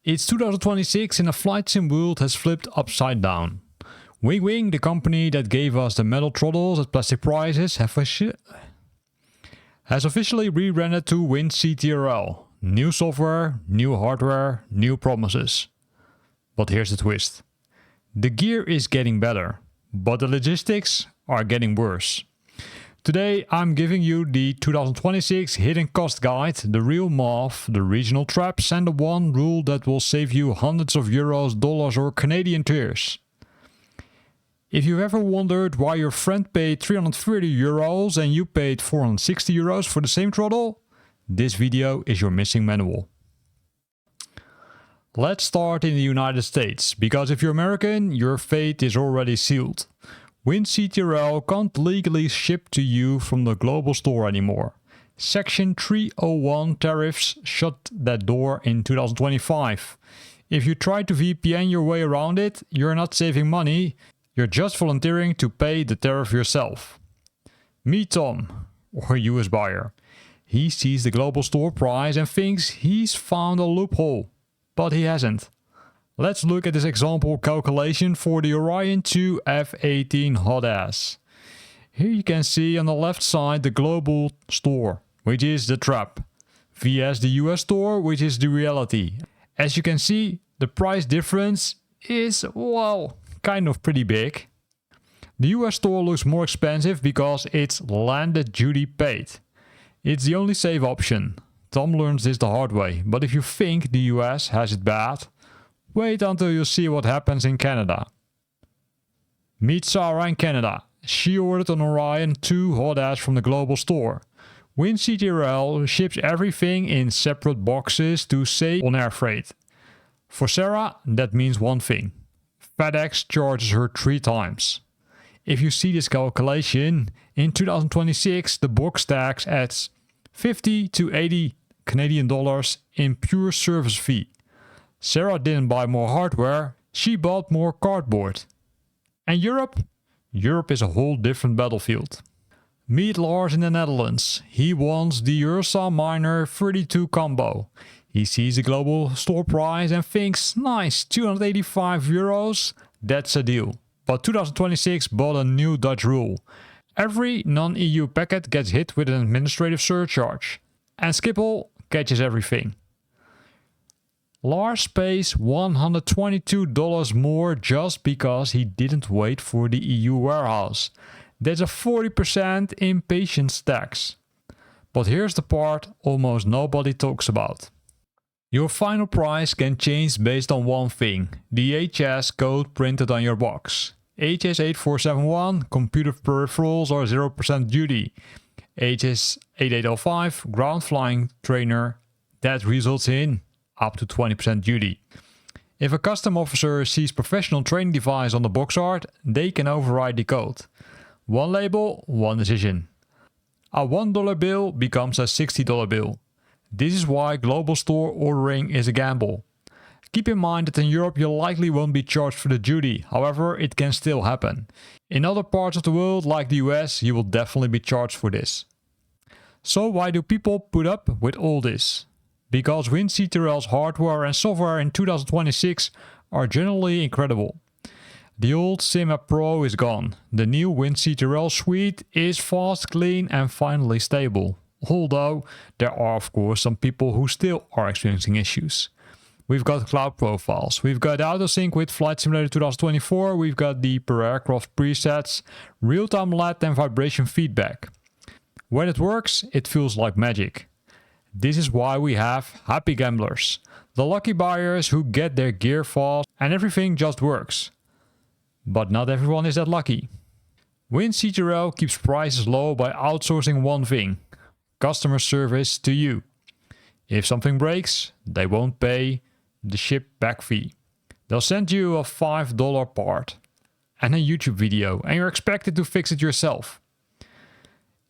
It's 2026 and the flight sim world has flipped upside down. Winwing, the company that gave us the metal throttles at plastic prices, has officially rebranded to WinCtrl. New software, new hardware, new promises. But here's the twist. The gear is getting better, but the logistics are getting worse. Today I'm giving you the 2026 hidden cost guide, the real math, the regional traps and the one rule that will save you hundreds of euros, dollars or Canadian tears. If you've ever wondered why your friend paid 330 euros and you paid 460 euros for the same throttle, this video is your missing manual. Let's start in the United States, because if you're American, your fate is already sealed. WinCtrl can't legally ship to you from the global store anymore. Section 301 tariffs shut that door in 2025. If you try to VPN your way around it, you're not saving money, you're just volunteering to pay the tariff yourself. Meet Tom, or US buyer. He sees the global store price and thinks he's found a loophole, but he hasn't. Let's look at this example calculation for the Orion 2 F-18 hot ass. Here you can see on the left side the global store, which is the trap, vs the US store, which is the reality. As you can see, the price difference is, well, kind of pretty big. The US store looks more expensive because it's landed duty paid. It's the only safe option. Tom learns this the hard way, but if you think the US has it bad, wait until you see what happens in Canada. Meet Sarah in Canada. She ordered an Orion 2 hot ass from the global store. WinCtrl ships everything in separate boxes to save on air freight. For Sarah, that means one thing. FedEx charges her 3 times. If you see this calculation, in 2026 the box tax adds 50 to 80 Canadian dollars in pure service fee. Sarah didn't buy more hardware, she bought more cardboard. And Europe? Europe is a whole different battlefield. Meet Lars in the Netherlands. He wants the URSA MINOR 32 combo. He sees the global store price and thinks, nice, 285 euros, that's a deal. But 2026 bought a new Dutch rule. Every non-EU packet gets hit with an administrative surcharge. And Schiphol catches everything. Lars pays $122 more just because he didn't wait for the EU warehouse. That's a 40% impatience tax. But here's the part almost nobody talks about. Your final price can change based on one thing, the HS code printed on your box. HS8471, computer peripherals are 0% duty. HS8805, ground flying trainer, that results in up to 20% duty. If a custom officer sees professional training device on the box art, they can override the code. One label, one decision. A $1 bill becomes a $60 bill. This is why global store ordering is a gamble. Keep in mind that in Europe you likely won't be charged for the duty, however it can still happen. In other parts of the world like the US you will definitely be charged for this. So why do people put up with all this? Because WinCtrl's hardware and software in 2026 are generally incredible. The old Sim App Pro is gone. The new WinCtrl suite is fast, clean and finally stable. Although there are of course some people who still are experiencing issues. We've got cloud profiles, we've got autosync with Flight Simulator 2024, we've got the per aircraft presets, real-time LED and vibration feedback. When it works, it feels like magic. This is why we have happy gamblers, the lucky buyers who get their gear fast and everything just works. But not everyone is that lucky. WinCtrl keeps prices low by outsourcing one thing, customer service to you. If something breaks, they won't pay the ship back fee. They'll send you a $5 part and a YouTube video and you're expected to fix it yourself.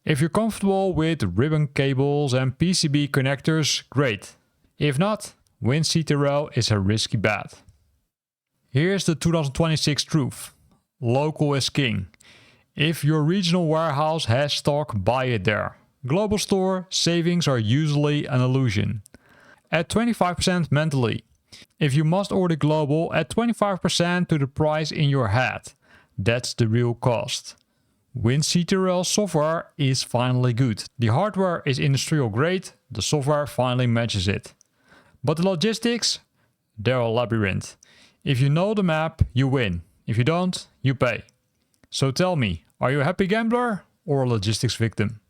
If you're comfortable with ribbon cables and PCB connectors, great. If not, WinCtrl is a risky bet. Here's the 2026 truth. Local is king. If your regional warehouse has stock, buy it there. Global store savings are usually an illusion. At 25% mentally. If you must order global, add 25% to the price in your head. That's the real cost. WinCtrl software is finally good. The hardware is industrial grade, the software finally matches it. But the logistics? They're a labyrinth. If you know the map, you win. If you don't, you pay. So tell me, are you a happy gambler or a logistics victim?